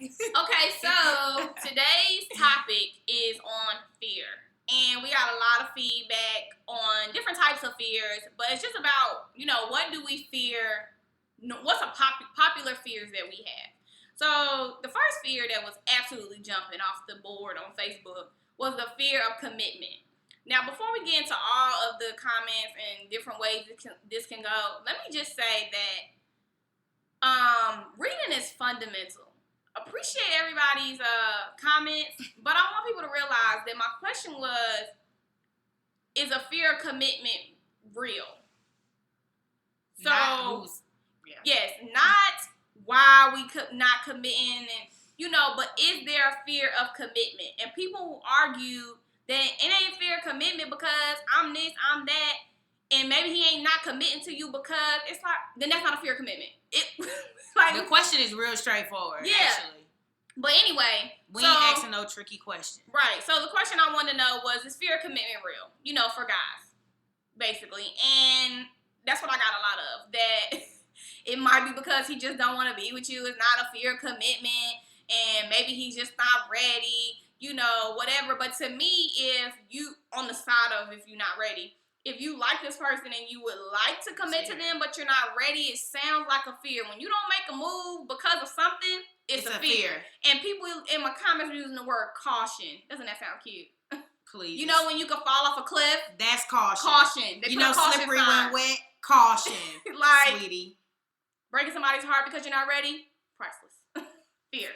Okay, so today's topic is on fear. And we got a lot of feedback on different types of fears, but it's just about, what do we fear? What's a popular fears that we have? So the first fear that was absolutely jumping off the board on Facebook was the fear of commitment. Now, before we get into all of the comments and different ways this can go, let me just say that reading is fundamental. Appreciate everybody's comments, but I want people to realize that my question was, is a fear of commitment real? So, yes, not why we could not committing, and but is there a fear of commitment? And people argue that it ain't fear of commitment because I'm this, I'm that, and maybe he ain't not committing to you because it's like, then that's not a fear of commitment. The question is real straightforward. Yeah. Actually. But anyway, we ain't asking no tricky question. Right. So the question I wanted to know was, is fear of commitment real? For guys, basically. And that's what I got a lot of. That it might be because he just don't want to be with you. It's not a fear of commitment. And maybe he's just not ready, whatever. But to me, if you, on the side of if you're not ready, if you like this person and you would like to commit to them, but you're not ready, it sounds like a fear. When you don't make a move because of something, it's a fear. And people in my comments are using the word caution. Doesn't that sound cute? Please. When you can fall off a cliff? That's caution. Caution. They slippery when wet? Caution. Like, sweetie. Breaking somebody's heart because you're not ready? Priceless. Fear.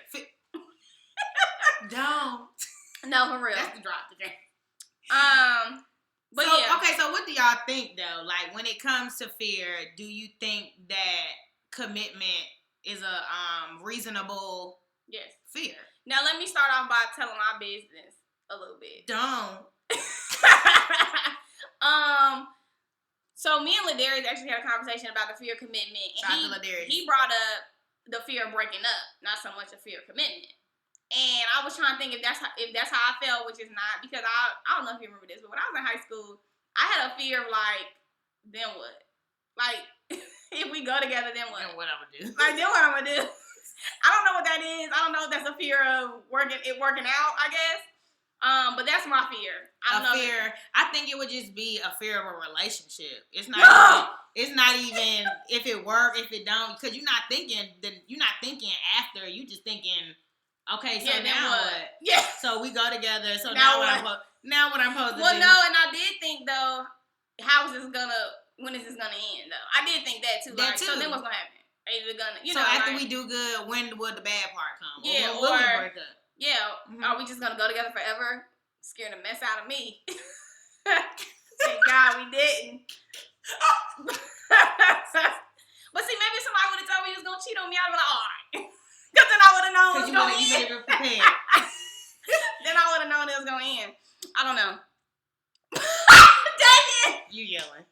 Don't. No, for real. That's the drop today. But okay, so what do y'all think, though? Like, when it comes to fear, do you think that commitment is a reasonable fear? Now, let me start off by telling my business a little bit. Don't. So me and Ladarius actually had a conversation about the fear of commitment. And he brought up the fear of breaking up, not so much a fear of commitment. And I was trying to think if that's how I felt, which is not, because I don't know if you remember this, but when I was in high school, I had a fear of like, then what? Like, if we go together, then what? Then what I'm gonna do? Like, then what I'm gonna do? I don't know what that is. I don't know if that's a fear of working out, I guess. But that's my fear. I think it would just be a fear of a relationship. It's not even if it work, if it don't, because you're not thinking after. You just thinking, okay, so now what? Yeah. So we go together. So now what I'm supposed to do? Well, no, and I did think though, when is this gonna end though? I did think that too. So then what's gonna happen? Is it gonna, so after we do good, when would the bad part come? Yeah, or will we break up? Yeah. Mm-hmm. Are we just gonna go together forever? Scaring the mess out of me. Thank God we didn't. But see, maybe somebody would have told me he was gonna cheat on me. I'd be like, all right. Because then I would have known it was going to end. You prepared. Then I would have known it was going to end. I don't know. Damien! You yelling.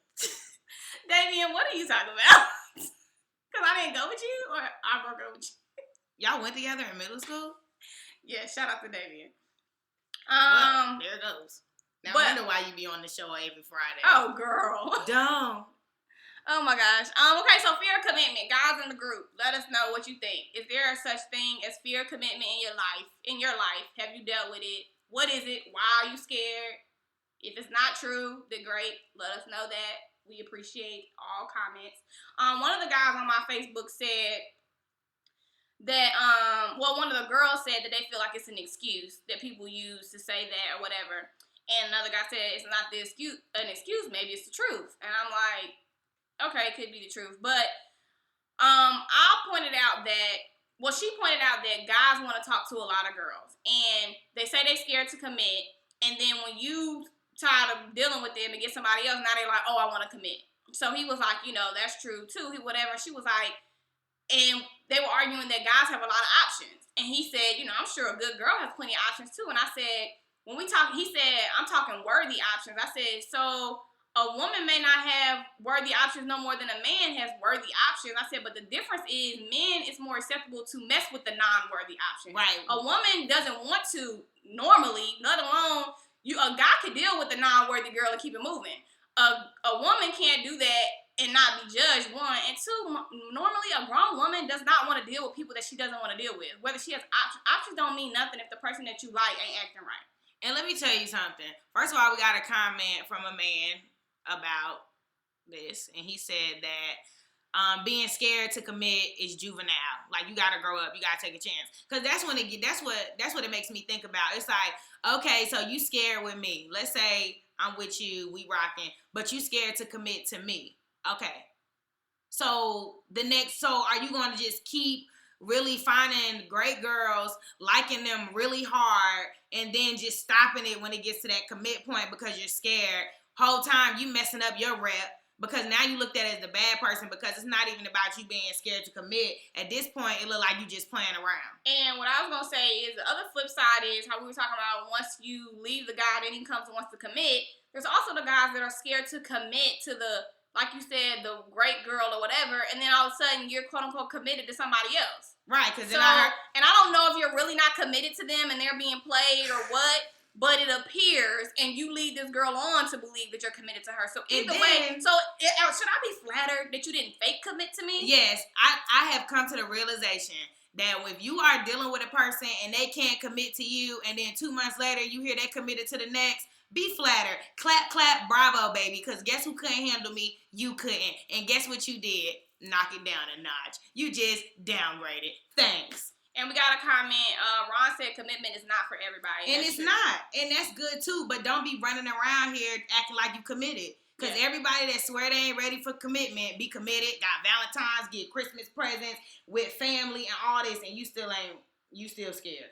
Damien, what are you talking about? Because I didn't go with you or I broke up with you? Y'all went together in middle school? Yeah, shout out to Damien. Well, there it goes. Now I wonder why you be on the show every Friday. Oh, girl. Don't. Oh my gosh. Okay, so fear of commitment. Guys in the group, let us know what you think. Is there a such thing as fear of commitment in your life? Have you dealt with it? What is it? Why are you scared? If it's not true, then great. Let us know that. We appreciate all comments. One of the guys on my Facebook said that, one of the girls said that they feel like it's an excuse that people use to say that or whatever. And another guy said it's not an excuse, maybe it's the truth. And I'm like, okay, it could be the truth. But she pointed out that guys want to talk to a lot of girls. And they say they're scared to commit. And then when you tired of dealing with them and get somebody else, now they're like, oh, I want to commit. So he was like, that's true too. Whatever. She was like, and they were arguing that guys have a lot of options. And he said, I'm sure a good girl has plenty of options too. And I said, he said, I'm talking worthy options. I said, so a woman may not have worthy options no more than a man has worthy options. I said, but the difference is men is more acceptable to mess with the non-worthy options. Right. A woman doesn't want to normally, let alone a guy could deal with the non-worthy girl and keep it moving. A woman can't do that and not be judged, one. And two, normally a grown woman does not want to deal with people that she doesn't want to deal with. Whether she has options. Options don't mean nothing if the person that you like ain't acting right. And let me tell you something. First of all, we got a comment from a man about this, and he said that being scared to commit is juvenile. Like, you gotta grow up, you gotta take a chance. Cause that's what it makes me think about. It's like, okay, so you scared with me. Let's say I'm with you, we rocking, but you scared to commit to me. Okay. So are you gonna just keep really finding great girls, liking them really hard, and then just stopping it when it gets to that commit point because you're scared? Whole time you messing up your rep. Because now you looked at it as the bad person because it's not even about you being scared to commit. At this point, it look like you just playing around. And what I was going to say is the other flip side is how we were talking about once you leave the guy, then he comes and wants to commit. There's also the guys that are scared to commit to the, like you said, the great girl or whatever. And then all of a sudden you're quote unquote committed to somebody else. Right. And I don't know if you're really not committed to them and they're being played or what. But it appears, and you lead this girl on to believe that you're committed to her. So either way, should I be flattered that you didn't fake commit to me? Yes, I have come to the realization that if you are dealing with a person and they can't commit to you, and then 2 months later you hear they committed to the next, be flattered. Clap, clap, bravo, baby. Because guess who couldn't handle me? You couldn't. And guess what you did? Knock it down a notch. You just downgraded. Thanks. And we got a comment. Ron said commitment is not for everybody. And it's not. And that's good too. But don't be running around here acting like you committed. Because everybody that swear they ain't ready for commitment, be committed, got Valentine's, get Christmas presents with family and all this, and you still scared.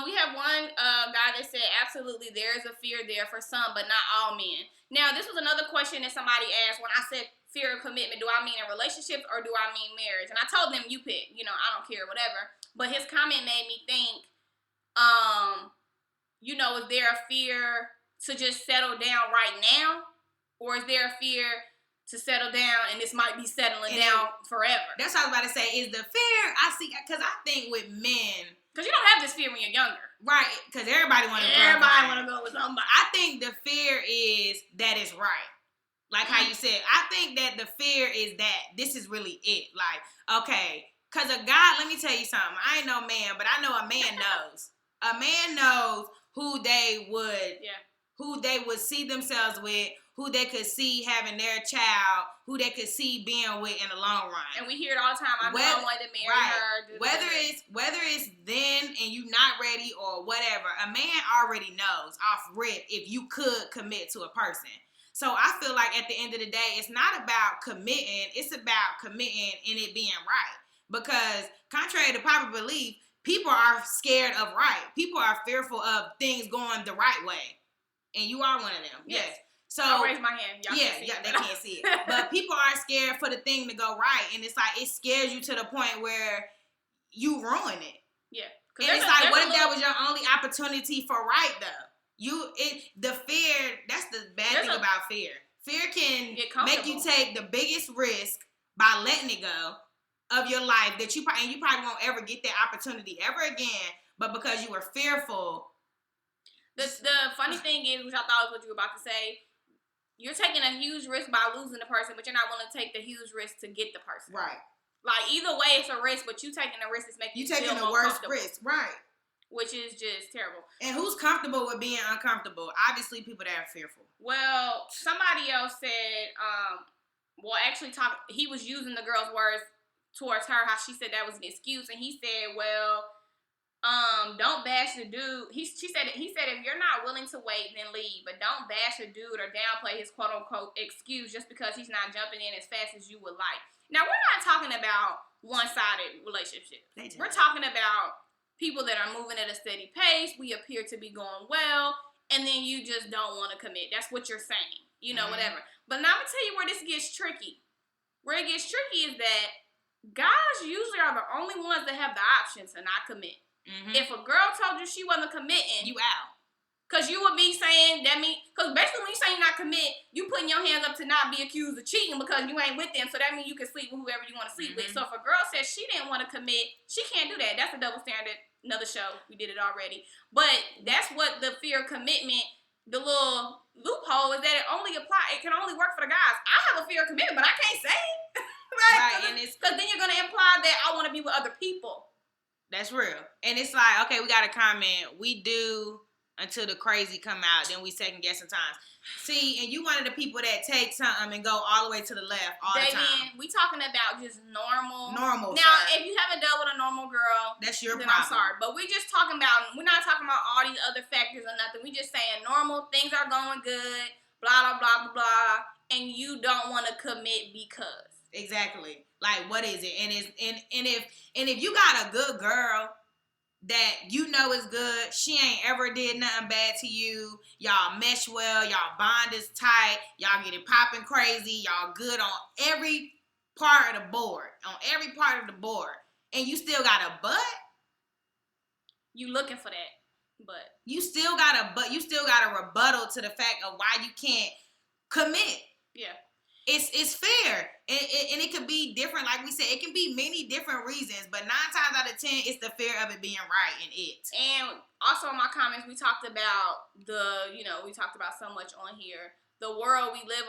We have one guy that said, absolutely, there is a fear there for some, but not all men. Now, this was another question that somebody asked when I said fear of commitment. Do I mean in relationships or do I mean marriage? And I told them, you pick. I don't care, whatever. But his comment made me think, is there a fear to just settle down right now? Or is there a fear to settle down and this might be settling down forever? That's what I was about to say. Is the fear, I see, because I think with men. Because you don't have this fear when you're younger. Right, because everybody want to go with somebody. I think the fear is that it's right. Like how you said, I think that the fear is that this is really it. Like, okay. Because a guy, let me tell you something. I ain't no man, but I know a man knows. A man knows who they would see themselves with, who they could see having their child, who they could see being with in the long run. And we hear it all the time. I wanted to marry her. Whether it's then and you not ready or whatever, a man already knows off rip if you could commit to a person. So I feel like at the end of the day, it's not about committing. It's about committing and it being right. Because contrary to popular belief, people are scared of right. People are fearful of things going the right way. And you are one of them. Yes. So I'll raise my hand. Y'all they can't see it. But people are scared for the thing to go right. And it's like, it scares you to the point where you ruin it. Yeah. And it's like, what if that was your only opportunity for right, though? The fear, that's the bad thing about fear. Fear can make you take the biggest risk by letting it go of your life that you probably won't ever get that opportunity ever again, but because you were fearful. The funny thing is, which I thought was what you were about to say, you're taking a huge risk by losing the person, but you're not willing to take the huge risk to get the person. Right. Like, either way, it's a risk, but you taking the risk is making you taking the worst risk. Right. Which is just terrible. And who's comfortable with being uncomfortable? Obviously, people that are fearful. Well, somebody else said, he was using the girl's words towards her, how she said that was an excuse, and he said, well, don't bash the dude. He said if you're not willing to wait, then leave, but don't bash a dude or downplay his quote unquote excuse just because he's not jumping in as fast as you would like. Now, we're not talking about one-sided relationships. We're talking about people that are moving at a steady pace. We appear to be going well, and then you just don't want to commit. That's what you're saying, whatever. But now I'm gonna tell you where this gets tricky. Where it gets tricky is that guys usually are the only ones that have the option to not commit. Mm-hmm. If a girl told you she wasn't committing, you out. Because you would be saying, because basically when you say you not commit, you putting your hands up to not be accused of cheating because you ain't with them. So that means you can sleep with whoever you want to sleep with. So if a girl says she didn't want to commit, she can't do that. That's a double standard. Another show. We did it already. But that's what the fear of commitment the little loophole is that it can only work for the guys. I have a fear of commitment, but I can't say it. Right, and it's because then you're gonna imply that I want to be with other people. That's real. And it's like, okay, we got a comment. We do until the crazy come out, then we second guess sometimes. See, and you one of the people that take something and go all the way to the left all the time. We talking about just normal. Normal. Now, if you haven't dealt with a normal girl, that's your then problem. I'm sorry, but we're not talking about all these other factors or nothing. We just saying normal, things are going good, blah blah blah blah blah, and you don't want to commit because. Exactly. Like, what is it? And if you got a good girl that you know is good, she ain't ever did nothing bad to you, y'all mesh well, y'all bond is tight, y'all get it popping crazy, y'all good on every part of the board, and you still got a butt, you looking for that butt. You still got a rebuttal to the fact of why you can't commit. Yeah. It's fair, and it could be different. Like we said, it can be many different reasons, but 9 times out of 10, it's the fear of it being right in it. And also in my comments, we talked about we talked about so much on here, the world we live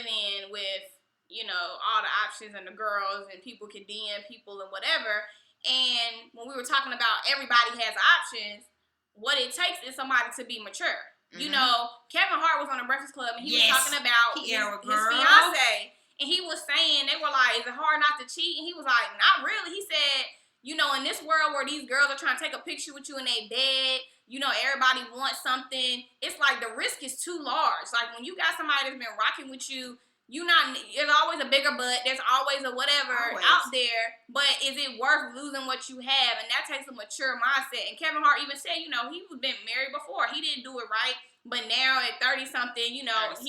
in with, all the options and the girls and people can DM people and whatever. And when we were talking about everybody has options, what it takes is somebody to be mature. You know, Kevin Hart was on the Breakfast Club, and he was talking about his fiance, and he was saying, they were like, is it hard not to cheat? And he was like, not really. He said, in this world where these girls are trying to take a picture with you in their bed, everybody wants something. It's like the risk is too large. Like when you got somebody that's been rocking with you, there's always a bigger butt. There's always a whatever out there. But is it worth losing what you have? And that takes a mature mindset. And Kevin Hart even said, he was been married before. He didn't do it right. But now at 30-something, he knows,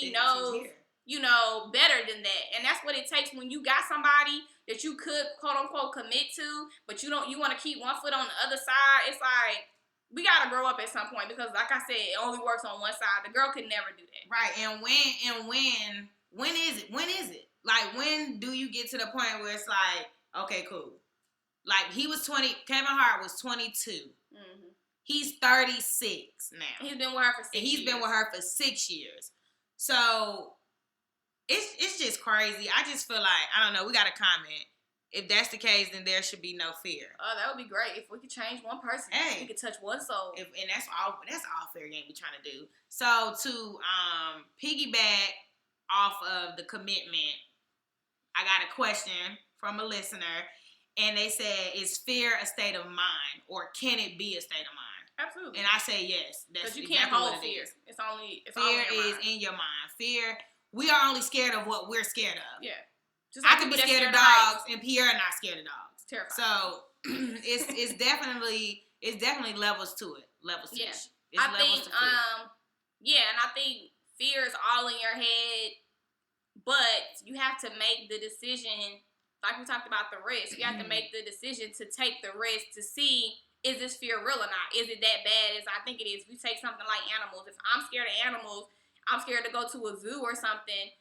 better than that. And that's what it takes when you got somebody that you could, quote unquote, commit to, but you want to keep one foot on the other side. It's like, we got to grow up at some point because, like I said, it only works on one side. The girl could never do that. Right. And when is it? Like, when do you get to the point where it's like, okay, cool. Like, he was 20, Kevin Hart was 22. Mm-hmm. He's 36 now. He's been with her for 6 years. He's been with her for 6 years. So, it's just crazy. I just feel like, I don't know, we got to comment. If that's the case, then there should be no fear. Oh, that would be great. If we could change one person, we could touch one soul. And that's all fair game we trying to do. So, to piggyback off of the commitment, I got a question from a listener, and they said, is fear a state of mind, or can it be a state of mind? Absolutely. And I say yes. That's you can't hold fear. It's fear is in your mind. Fear, we are only scared of what we're scared of. Yeah. I could be scared of dogs, and Pierre not scared of dogs. Terrifying. So it's definitely levels to it. Levels to it. I think and I think fear is all in your head, but you have to make the decision. Like we talked about the risk, you have to make the decision to take the risk to see, is this fear real or not? Is it that bad as I think it is? If you take something like animals, if I'm scared of animals, I'm scared to go to a zoo or something.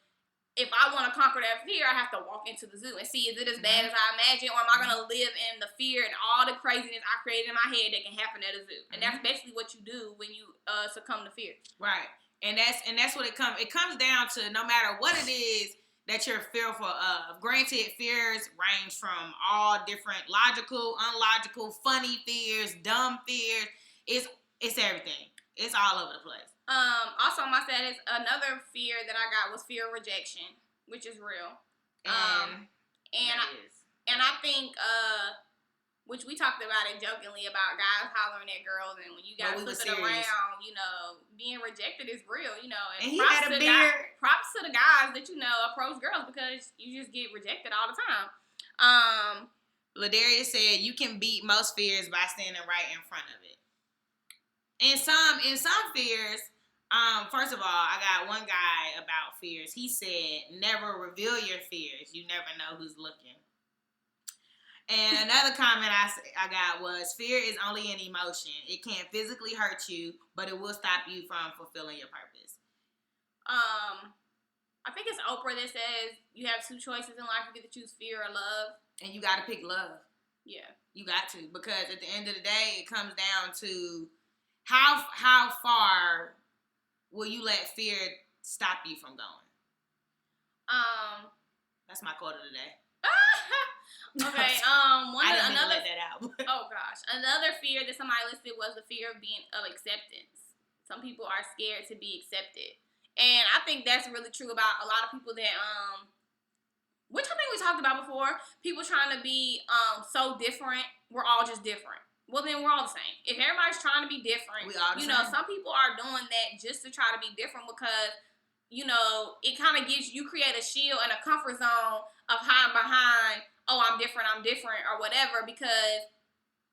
If I want to conquer that fear, I have to walk into the zoo and see, is it as bad as I imagine, or am I going to live in the fear and all the craziness I created in my head that can happen at a zoo? And that's basically what you do when you succumb to fear. Right. And that's what it comes. It comes down to, no matter what it is that you're fearful of. Granted, fears range from all different logical, unlogical, funny fears, dumb fears. It's everything. It's all over the place. Also on my status, another fear that I got was fear of rejection, which is real. And I think, which we talked about it jokingly about guys hollering at girls, and when you guys flip it around, being rejected is real, and he had a beard. Props to the guys that approach girls, because you just get rejected all the time. Ladarius said you can beat most fears by standing right in front of it. In some fears, first of all, I got one guy about fears. He said, never reveal your fears. You never know who's looking. And another comment I got was, fear is only an emotion. It can't physically hurt you, but it will stop you from fulfilling your purpose. I think it's Oprah that says you have two choices in life. You get to choose fear or love. And you got to pick love. Yeah. You got to, because at the end of the day, it comes down to how far will you let fear stop you from going? That's my quote of the day. Okay. I didn't mean to Another. let that out. Oh gosh, another fear that somebody listed was the fear of acceptance. Some people are scared to be accepted, and I think that's really true about a lot of people that which I think we talked about before. People trying to be so different. We're all just different. Well, then we're all the same. If everybody's trying to be different, We all the you know, same. some people are doing that just to try to be different because, you know, it kind of gives you create a shield and a comfort zone of hiding behind, oh, I'm different, or whatever, because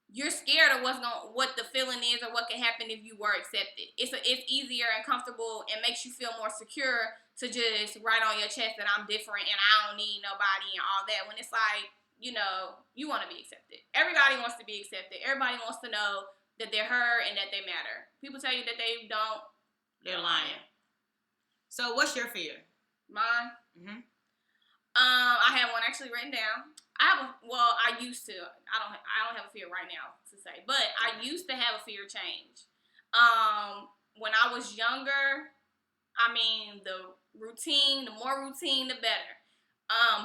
you're scared of what the feeling is or what can happen if you were accepted. It's easier and comfortable and makes you feel more secure to just write on your chest that I'm different and I don't need nobody and all that. When it's like, you know, you want to be accepted. Everybody wants to be accepted. Everybody wants to know that they're heard and that they matter. People tell you that they don't. They're lying. So, what's your fear? Mine? Mm-hmm. I have one actually written down. I used to. I don't have a fear right now to say, but I used to have a fear of change. When I was younger, I mean, the more routine, the better.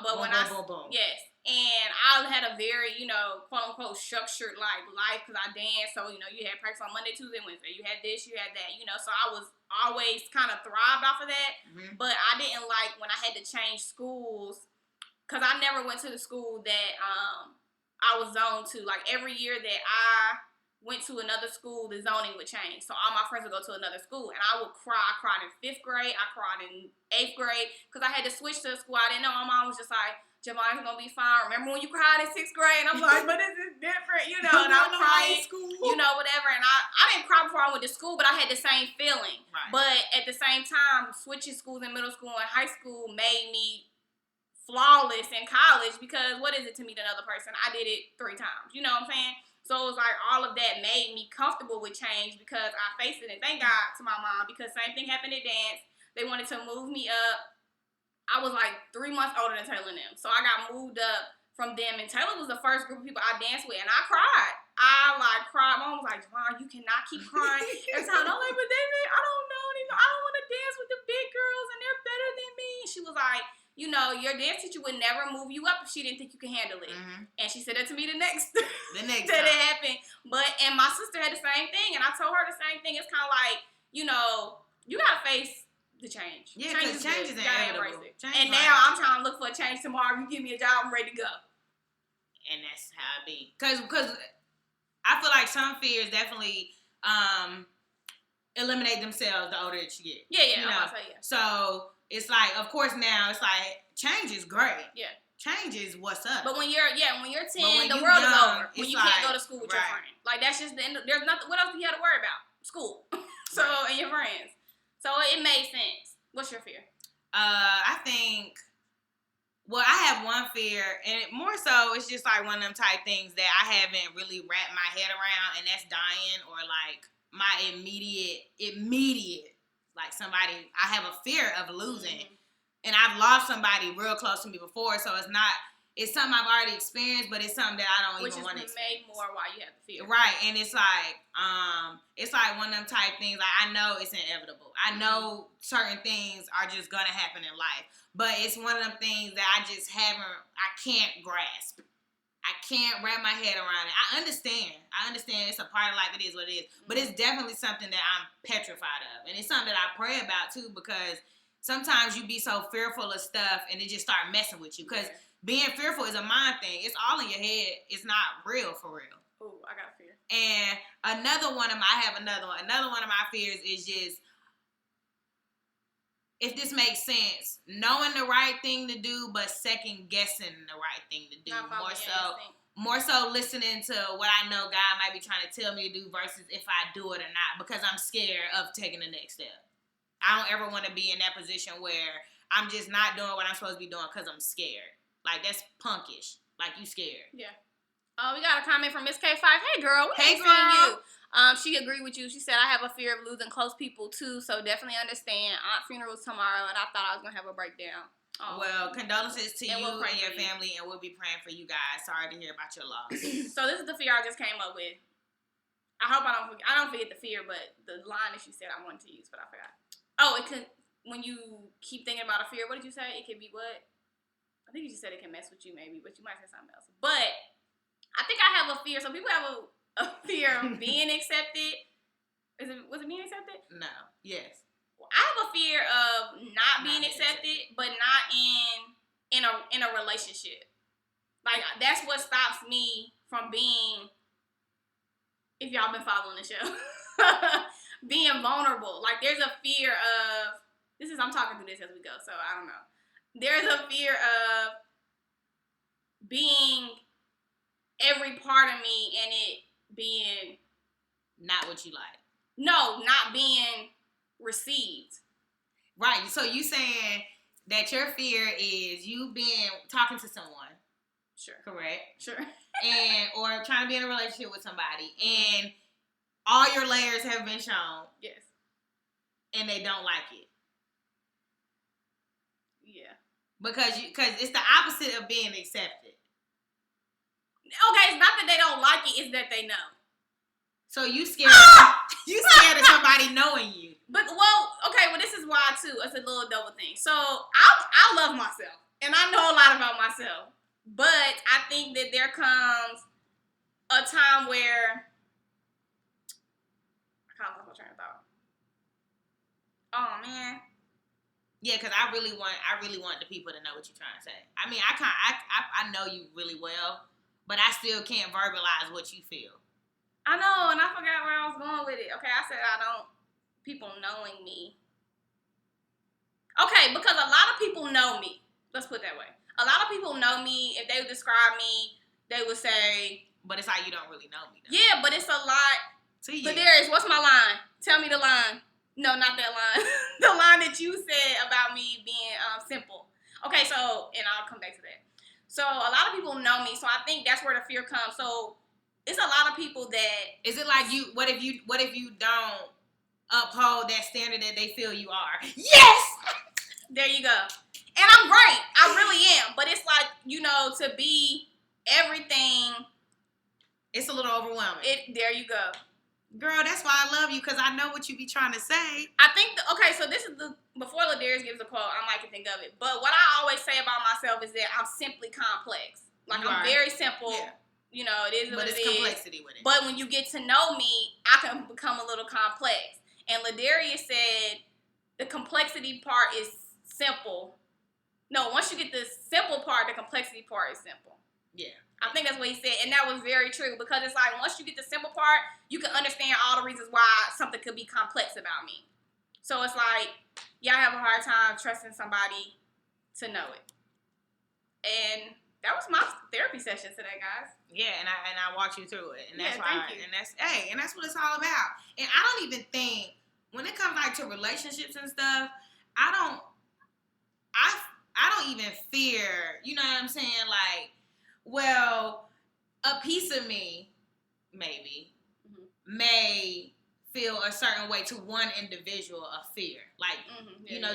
But boom. Yes, and I had a very, you know, quote unquote structured life because I danced. So, you know, you had practice on Monday, Tuesday, Wednesday. You had this, you had that, you know. So I was always kind of thrived off of that. Mm-hmm. But I didn't like when I had to change schools because I never went to the school that I was zoned to. Like every year that I went to another school, the zoning would change. So all my friends would go to another school, and I would cry. I cried in 5th grade. I cried in 8th grade because I had to switch to a school I didn't know. My mom was just like, Javon's gonna be fine. Remember when you cried in 6th grade? And I'm like, but this is different, you know. And I'm crying, you know, whatever. And I didn't cry before I went to school, but I had the same feeling. Right. But at the same time, switching schools in middle school and high school made me flawless in college because what is it to meet another person? I did it 3 times. You know what I'm saying? So it was like all of that made me comfortable with change because I faced it. And thank God to my mom because same thing happened at dance. They wanted to move me up. I was like 3 months older than Taylor and them. So I got moved up from them. And Taylor was the first group of people I danced with. And I cried. I cried. Mom was like, Javon, you cannot keep crying. Every time I'm like, but David, I don't know anymore. I don't want to dance with the big girls and they're better than me. She was like, you know, your dance teacher would never move you up if she didn't think you could handle it. Mm-hmm. And she said that to me the next time that it happened. And my sister had the same thing. And I told her the same thing. It's kind of like, you know, you got to face the change. Yeah, because change is inevitable. And now I'm trying to look for a change tomorrow. You give me a job, I'm ready to go. And that's how it be. Because I feel like some fears definitely eliminate themselves the older that you get. Yeah, you know? So it's like, of course, now it's like change is great. Yeah. Change is what's up. But when you're 10, when the you world young, is over. When you like, can't go to school with your friend. Like, that's just the end. There's nothing. What else do you have to worry about? School. So, and your friends. So, it made sense. What's your fear? I think, well, I have one fear, and more so, it's just like one of them type things that I haven't really wrapped my head around, and that's dying or like my immediate, like somebody, I have a fear of losing. Mm-hmm. And I've lost somebody real close to me before, so it's something I've already experienced, but it's something that I don't even want to experience. Which is made more why you have the fear. Right, and it's like one of them type things, like I know it's inevitable. I know certain things are just gonna happen in life, but it's one of them things that I can't grasp. I can't wrap my head around it. I understand it's a part of life, it is what it is, but it's definitely something that I'm petrified of, and it's something that I pray about too, because sometimes you be so fearful of stuff and it just start messing with you. Because being fearful is a mind thing. It's all in your head. It's not real for real. Ooh, I got a fear. And another one of my fears is just, if this makes sense, knowing the right thing to do, but second guessing the right thing to do. More so listening to what I know God might be trying to tell me to do versus if I do it or not, because I'm scared of taking the next step. I don't ever want to be in that position where I'm just not doing what I'm supposed to be doing because I'm scared. Like, that's punkish. Like, you scared. Yeah. We got a comment from Miss K5. Hey, girl. We ain't seen you. She agreed with you. She said, I have a fear of losing close people, too, so definitely understand. Aunt funeral's tomorrow, and I thought I was going to have a breakdown. Oh. Well, condolences to you and your family, and we'll be praying for you guys. Sorry to hear about your loss. So this is the fear I just came up with. I hope I don't forget the fear, but the line that she said I wanted to use, but I forgot. Oh, it could, when you keep thinking about a fear, what did you say? It could be what? I think you just said it can mess with you maybe, but you might say something else. But I think I have a fear. So people have a fear of being accepted. Was it being accepted? No. Yes. I have a fear of not being accepted, but not in a relationship. Like, that's what stops me from being, if y'all been following the show, being vulnerable. Like, there's a fear of, I'm talking through this as we go, so I don't know. There's a fear of being every part of me and it being not what you like. No, not being received. Right. So you saying that your fear is you been talking to someone. Sure. Correct. Sure. And or trying to be in a relationship with somebody, and all your layers have been shown. Yes. And they don't like it. Yeah. Because it's the opposite of being accepted. Okay, it's not that they don't like it, it's that they know. So you scared of somebody knowing you. But this is why too. It's a little double thing. So I love myself, and I know a lot about myself. But I think that there comes a time where I kind of lost my train of thought. Oh man. Yeah, because I really want the people to know what you're trying to say. I mean, I know you really well, but I still can't verbalize what you feel. I know, and I forgot where I was going with it. Okay, I said people knowing me. Okay, because a lot of people know me. Let's put it that way. A lot of people know me. If they would describe me, they would say... But it's like you don't really know me, though. Yeah, but it's a lot. To you. But Darius, what's my line? Tell me the line. No, not that line. The line that you said about me being simple. Okay, so, and I'll come back to that. So, a lot of people know me, so I think that's where the fear comes. So, it's a lot of people that... Is it like you... What if you don't uphold that standard that they feel you are? Yes! There you go. And I'm great. I really am. But it's like, to be everything... It's a little overwhelming. There you go. Girl, that's why I love you, because I know what you be trying to say. I think, so this is before Ladarius gives a quote, I might can think of it. But what I always say about myself is that I'm simply complex. Like, I'm very simple. Yeah. It is what it is. But it's complexity with it. But when you get to know me, I can become a little complex. And Ladarius said the complexity part is simple. No, once you get the simple part, the complexity part is simple. Yeah. I think that's what he said, and that was very true, because it's like once you get the simple part, you can understand all the reasons why something could be complex about me. So it's like, I have a hard time trusting somebody to know it. And that was my therapy session today, guys. Yeah, and I walked you through it, and that's why, and that's what it's all about. And I don't even think when it comes like to relationships and stuff, I don't even fear. You know what I'm saying? Like, well, a piece of me, maybe, may feel a certain way to one individual of fear. Like,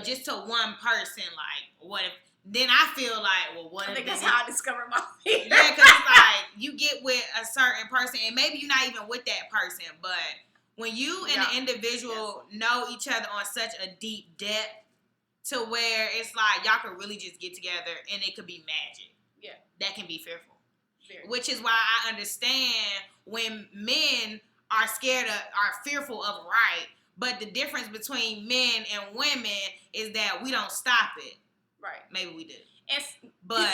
just to one person, like, what if, then I feel like, well, what if... I think that's how I discovered my fear. Yeah, because it's like, you get with a certain person, and maybe you're not even with that person, but when you and the individual know each other on such a deep depth, to where it's like, y'all could really just get together, and it could be magic. Yeah. That can be fearful. Which is why I understand when men are fearful of right, but the difference between men and women is that we don't stop it. Right. Maybe we do. But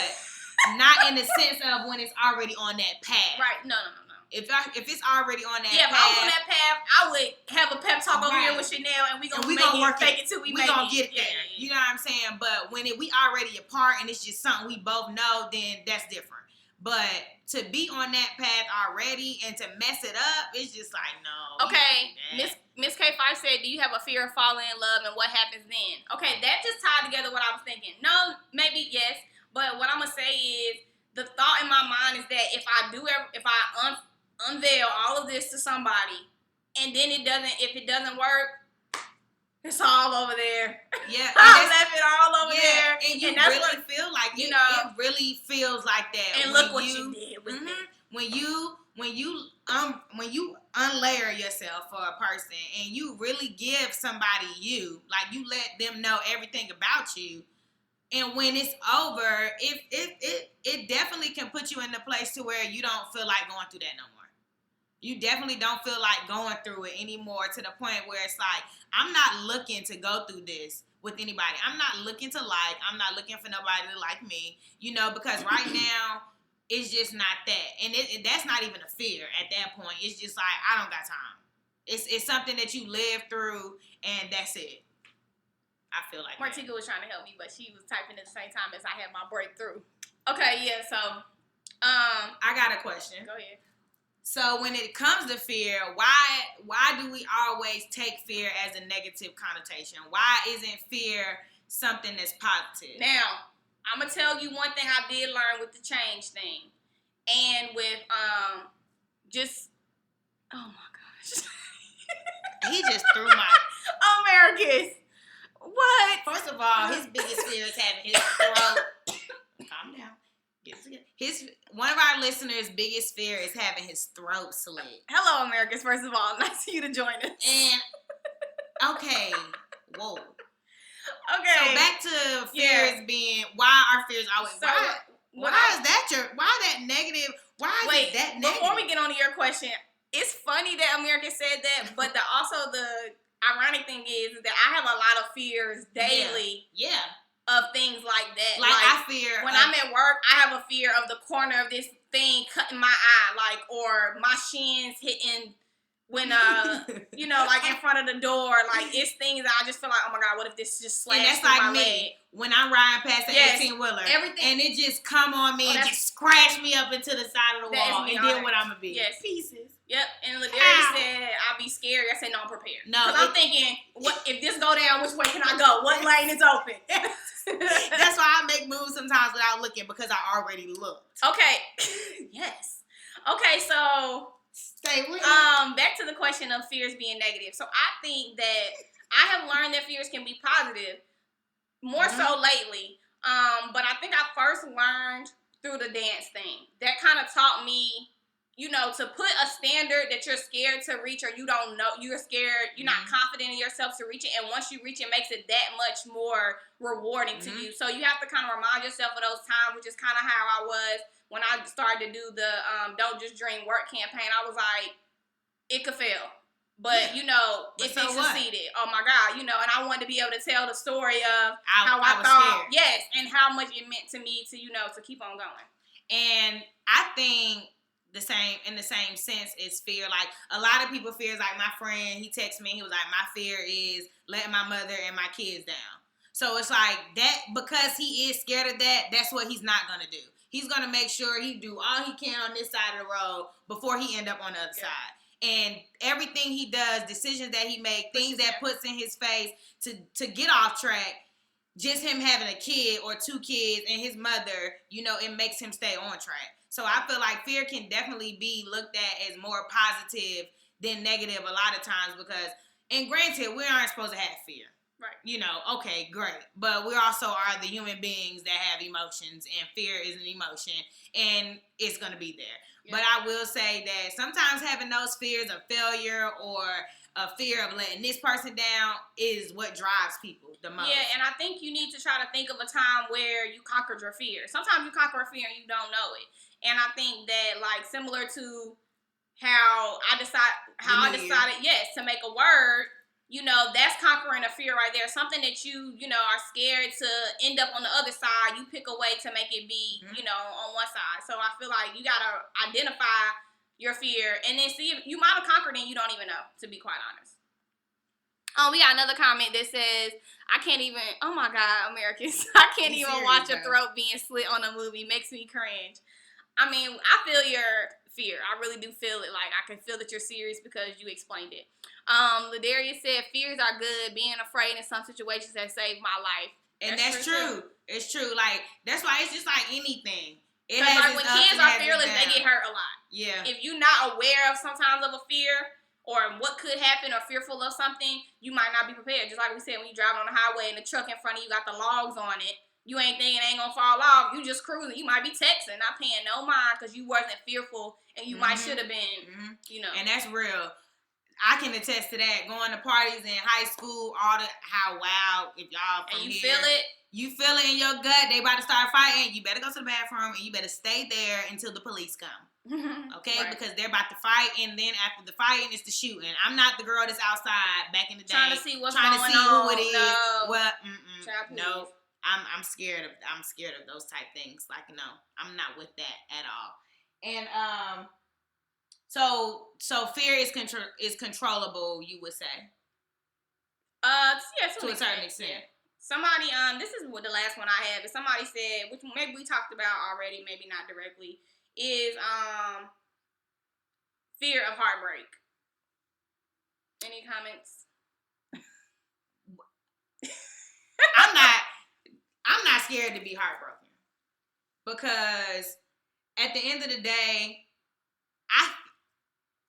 not in the sense of when it's already on that path. Right. No. If it's already on that path. Yeah, if I was on that path, I would have a pep talk over here with Chanel, and we gonna make it, fake it till we make it. We gonna get there. Yeah. You know what I'm saying? But when we already apart and it's just something we both know, then that's different. But to be on that path already and to mess it up, it's just like, no. Okay, Miss K5 said, do you have a fear of falling in love, and what happens then? Okay, that just tied together what I was thinking. No, maybe yes, but what I'm gonna say is the thought in my mind is that if I unveil all of this to somebody, and then if it doesn't work, it's all over there. Yeah, I left it all over there, and that's really feel like it really feels like that. And look what you did with it. When you unlayer yourself for a person and you really give somebody you, like you let them know everything about you, and when it's over, it definitely can put you in the place to where you don't feel like going through that no more. You definitely don't feel like going through it anymore, to the point where it's like, I'm not looking to go through this with anybody. I'm not looking to I'm not looking for nobody to like me, because right now it's just not that. And that's not even a fear at that point. It's just like, I don't got time. It's something that you live through, and that's it. I feel like Martika was trying to help me, but she was typing at the same time as I had my breakthrough. Okay, yeah, so I got a question. Go ahead. So when it comes to fear, why do we always take fear as a negative connotation? Why isn't fear something that's positive? Now, I'm gonna tell you one thing I did learn with the change thing, and with just, oh my gosh, he just threw my Americus. What? First of all, his biggest fear is having his throat. Calm down. One of our listeners' biggest fear is having his throat slit. Hello, Americans. First of all, nice for you to join us. And okay, whoa. Okay. So back to fears being, why are fears always? So, why is that negative? Why is it that negative? Before we get on to your question, it's funny that America said that, but also the ironic thing is that I have a lot of fears daily. Yeah. Of things like that. Like I fear when I'm at work, I have a fear of the corner of this thing cutting my eye, or my shins hitting when like in front of the door. Like, it's things that I just feel like, oh my God, what if this just slashed and that's through like my me leg? When I'm riding past the 18-wheeler, everything, and it just come on me and just scratch me up into the side of the wall, and then what I'm gonna be? Yes, pieces. Yep. And Ladarius said I'll be scary. I said no, I'm prepared. No, because I'm thinking, what if this go down? Which way can I go? What lane is open? That's why I make moves sometimes without looking, because I already looked. Okay. Yes. Okay. So stay with me. Back to the question of fears being negative. So I think that I have learned that fears can be positive more so lately. But I think I first learned through the dance thing. That kind of taught me, to put a standard that you're scared to reach, or you don't know, you're scared, you're not confident in yourself to reach it. And once you reach it, makes it that much more rewarding to you. So you have to kind of remind yourself of those times, which is kind of how I was when I started to do the Don't Just Dream Work campaign. I was like, it could fail. But, if it succeeded, oh my God, and I wanted to be able to tell the story of how I thought, scared. Yes, and how much it meant to me to, to keep on going. And I think in the same sense is fear. Like, a lot of people fears, like my friend, he texted me, he was like, my fear is letting my mother and my kids down. So it's like that, because he is scared of that, that's what he's not going to do. He's going to make sure he do all he can on this side of the road before he end up on the other side. And everything he does, decisions that he makes, things that puts in his face to get off track, just him having a kid or two kids and his mother, it makes him stay on track. So I feel like fear can definitely be looked at as more positive than negative a lot of times, because, and granted, we aren't supposed to have fear. Right. Okay, great. But we also are the human beings that have emotions, and fear is an emotion, and it's going to be there. Yeah. But I will say that sometimes having those fears of failure or a fear of letting this person down is what drives people the most. Yeah, and I think you need to try to think of a time where you conquered your fear. Sometimes you conquer a fear and you don't know it. And I think that, like, similar to how I decided, yes, to make a word, that's conquering a fear right there. Something that you are scared to end up on the other side. You pick a way to make it be, on one side. So I feel like you got to identify your fear and then see if you might have conquered it and you don't even know, to be quite honest. We got another comment that says, I can't even, oh my God, Americans, I can't even watch a throat being slit on a movie. Makes me cringe. I mean, I feel your fear. I really do feel it. Like, I can feel that you're serious because you explained it. Ladarius said, fears are good. Being afraid in some situations has saved my life. And that's true. It's true. Like, that's why it's just like anything. It has like when kids are fearless, they get hurt a lot. Yeah. If you're not aware of sometimes of a fear or what could happen or fearful of something, you might not be prepared. Just like we said, when you're driving on the highway and the truck in front of you got the logs on it, you ain't thinking it ain't gonna fall off. You just cruising. You might be texting, not paying no mind because you wasn't fearful, and you might should have been, you know. And that's real. I can attest to that. Going to parties in high school, how wild, if y'all from and you here, feel it. You feel it in your gut. They about to start fighting. You better go to the bathroom and you better stay there until the police come. Okay? Right. Because they're about to fight, and then after the fighting, it's the shooting. I'm not the girl that's outside back in the day trying to see what's trying going to see on. who it is. No. Well, Child, no. I'm scared of those type things. Like, no, I'm not with that at all. And so fear is controllable, you would say. Yeah, to a certain extent. Yeah. Somebody, this is what the last one I have. Is somebody said, which maybe we talked about already, maybe not directly, is fear of heartbreak. Any comments? I'm not scared to be heartbroken, because at the end of the day, I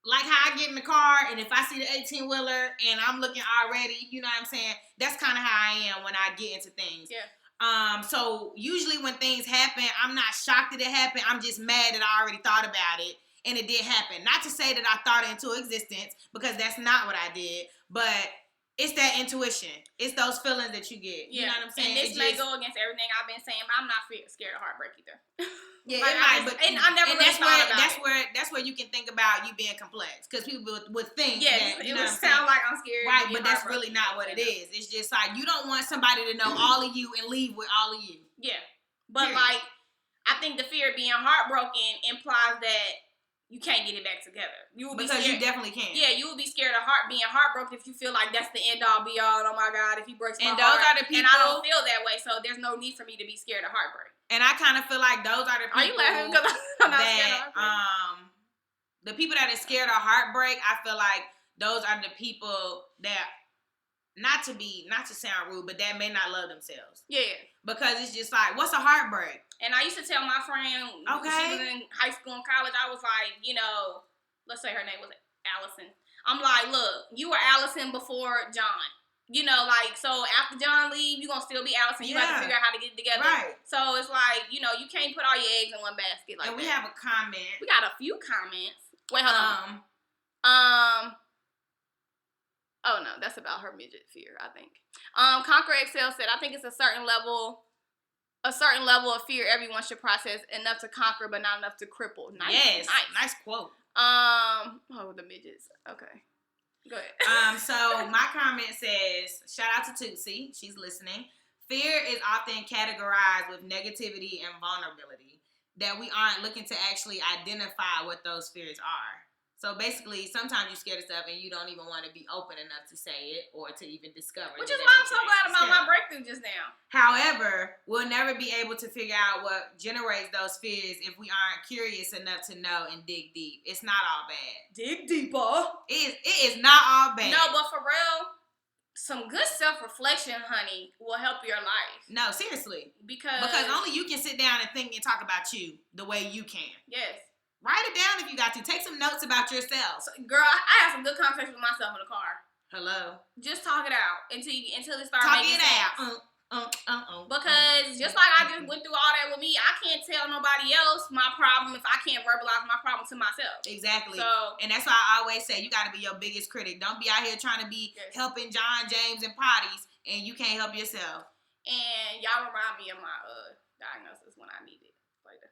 like how I get in the car, and if I see the 18-wheeler and I'm looking already, you know what I'm saying? That's kind of how I am when I get into things. Yeah. So usually when things happen, I'm not shocked that it happened. I'm just mad that I already thought about it and it did happen. Not to say that I thought it into existence, because that's not what I did, but it's that intuition. It's those feelings that you get. Yeah. You know what I'm saying? And this may go against everything I've been saying, but I'm not scared of heartbreak either. Yeah, like, it might, but I never really thought about it. That's where you can think about you being complex, because people would think that, you it know would sound like I'm scared, right? But that's really not what it is. It's just like you don't want somebody to know all of you and leave with all of you. Yeah, but like I think the fear of being heartbroken implies that you can't get it back together. You will be because scared. You definitely can. Yeah, you will be scared of being heartbroken if you feel like that's the end all be all. Oh my God, if he breaks my heart. And those are the people. And I don't feel that way, so there's no need for me to be scared of heartbreak. And I kind of feel like those are the people. Are you laughing because I'm not scared of heartbreak? The people that are scared of heartbreak, I feel like those are the people that, not to sound rude, but that may not love themselves. Yeah. Because it's just like, what's a heartbreak? And I used to tell my friend, she was in high school and college, I was like, you know, let's say her name was Allison. I'm like, look, you were Allison before John. You know, like, so after John leave, you're going to still be Allison. You have to figure out how to get it together. Right. So it's like, you know, you can't put all your eggs in one basket like that. And we have a comment. We got a few comments. Wait, hold on. Oh, no, that's about her midget fear, I think. Conquer Excel said, I think it's a certain level of fear everyone should process, enough to conquer, but not enough to cripple. Nice. Nice quote. The midgets. Okay. Go ahead. So my comment says, shout out to Tootsie. She's listening. Fear is often categorized with negativity and vulnerability, that we aren't looking to actually identify what those fears are. So basically, sometimes you're scared of stuff and you don't even want to be open enough to say it or to even discover. Which is why I'm so glad about my breakthrough just now. However, we'll never be able to figure out what generates those fears if we aren't curious enough to know and dig deep. It's not all bad. Dig deeper. It is not all bad. No, but for real, some good self-reflection, honey, will help your life. No, seriously. Because only you can sit down and think and talk about you the way you can. Yes. Write it down if you got to. Take some notes about yourself. So, girl, I have some good conversations with myself in the car. Hello. Just talk it out until it starts Talk making it sense. out. Because just like I just went through all that with me, I can't tell nobody else my problem if I can't verbalize my problem to myself. Exactly. So, and that's why I always say you got to be your biggest critic. Don't be out here trying to be helping John, James, and Potties, and you can't help yourself. And y'all remind me of my diagnosis when I need it later.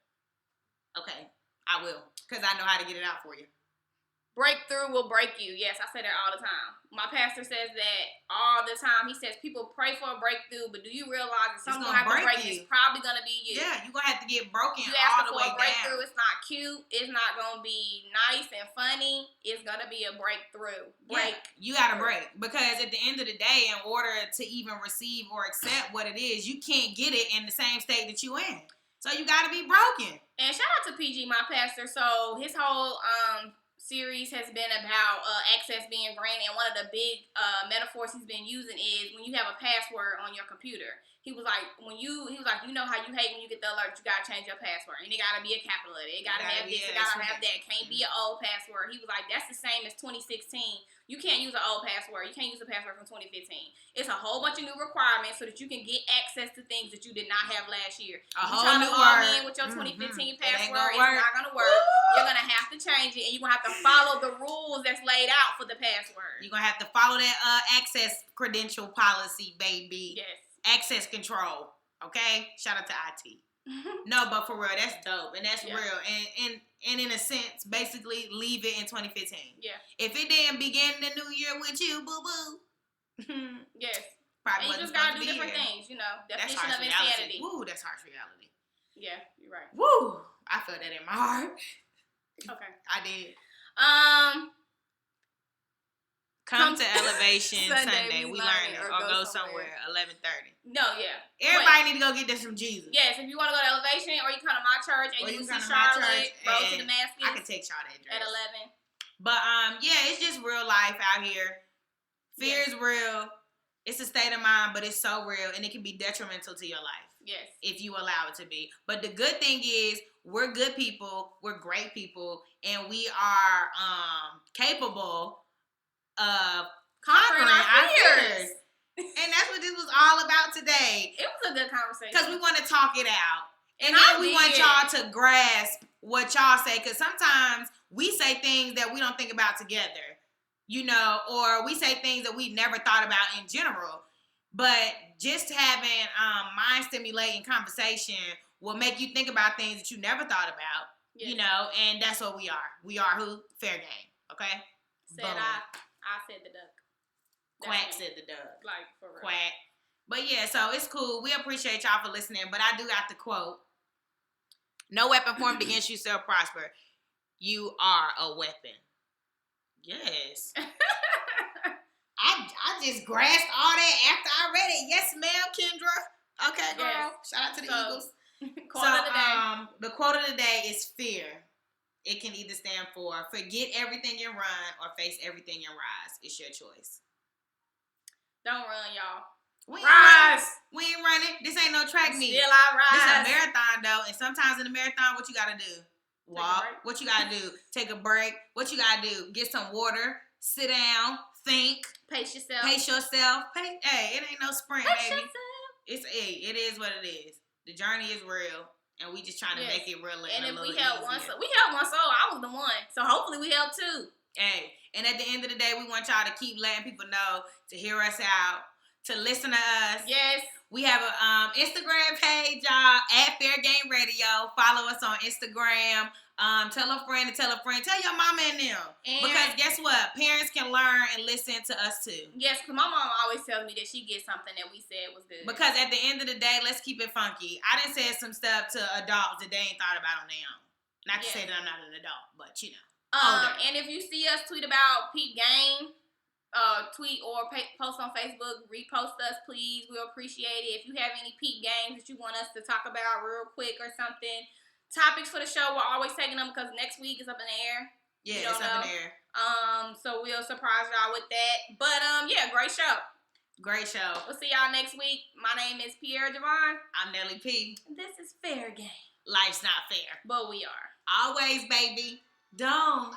Okay. I will, because I know how to get it out for you. Breakthrough will break you. Yes, I say that all the time. My pastor says that all the time. He says people pray for a breakthrough, but do you realize that something's going to have to break you? It's probably going to be you. Yeah, you're going to have to get broken you all the way down. Breakthrough, down. It's not cute. It's not going to be nice and funny. It's going to be a breakthrough. You got to break. Because at the end of the day, in order to even receive or accept what it is, you can't get it in the same state that you in. So you got to be broken. And shout out to PG, my pastor. So his whole series has been about access being granted. And one of the big metaphors he's been using is when you have a password on your computer. he was like, you know how you hate when you get the alert, you gotta change your password, and it gotta be a capital letter, it gotta have this, it gotta have that, can't be an old password. He was like, that's the same as 2016. You can't use an old password. You can't use a password from 2015. It's a whole bunch of new requirements so that you can get access to things that you did not have last year. A you whole trying new to log word. in with your 2015 It password, ain't it's not gonna work. Woo! You're gonna have to change it, and you're gonna have to follow the rules that's laid out for the password. You're gonna have to follow that access credential policy, baby. Yes. Access control. Okay? Shout out to IT. No, but for real, that's dope, and that's real, and in a sense, basically leave it in 2015. Yeah. If it didn't begin the new year with you, boo boo. Yes. Probably and you just gotta do different things, you know. Definition of insanity. Woo, that's harsh reality. Yeah, you're right. Woo, I felt that in my heart. Okay. I did. Come to Elevation Sunday. We learn it. Or go somewhere. 11:30. No, yeah. Everybody need to go get them some Jesus. Yes, if you want to go to Elevation, or you come to my church, and you see Charlotte, Road to Damascus. I can take y'all that address. At 11. But yeah, it's just real life out here. Fear is real. It's a state of mind, but it's so real, and it can be detrimental to your life. Yes. If you allow it to be. But the good thing is, we're good people, we're great people, and we are capable of conquering our fears. And that's what this was all about today. It was a good conversation. Because we want to talk it out. And then we want y'all to grasp what y'all say. Because sometimes we say things that we don't think about together. You know, or we say things that we never thought about in general. But just having mind stimulating conversation will make you think about things that you never thought about. Yes. You know, and that's what we are. We are who? Fair game. Okay? I said the duck. Quack said the duck. Like, for real. Quack. But yeah, so it's cool. We appreciate y'all for listening. But I do got the quote. No weapon formed against you shall prosper. You are a weapon. Yes. I just grasped all that after I read it. Yes, ma'am, Kendra. Okay, girl. Yes. Shout out to the Eagles. Quote of the day. The quote of the day is fear. It can either stand for forget everything and run or face everything and rise. It's your choice. Don't run, y'all. Rise. We ain't running. This ain't no track meet. Still I rise. This is a marathon though, and sometimes in a marathon, what you gotta do? Walk. What you gotta do? Take a break. What you gotta do? Get some water. Sit down. Think. Pace yourself. Hey, it ain't no sprint, Pace baby. Yourself. It is what it is. The journey is real, and we just trying to make it real. And if we help one soul, I was the one. So hopefully we help two. Hey, and at the end of the day, we want y'all to keep letting people know to hear us out, to listen to us. Yes. We have a Instagram page, y'all, at Fair Game Radio. Follow us on Instagram. Tell a friend to tell a friend. Tell your mama and them. Because guess what? Parents can learn and listen to us too. Yes, because my mom always tells me that she gets something that we said was good. Because at the end of the day, let's keep it funky. I done said some stuff to adults that they ain't thought about on their own. Not to say that I'm not an adult, but you know. And if you see us tweet about Peep Game, tweet or post on Facebook, repost us, please. We'll appreciate it. If you have any Peep Games that you want us to talk about real quick or something, topics for the show, we're always taking them because next week is up in the air. Yeah, it's up in the air. So we'll surprise y'all with that. But yeah, great show. Great show. We'll see y'all next week. My name is Pierre Javon. I'm Nelly P. This is Fair Game. Life's not fair. But we are. Always, baby. Don't.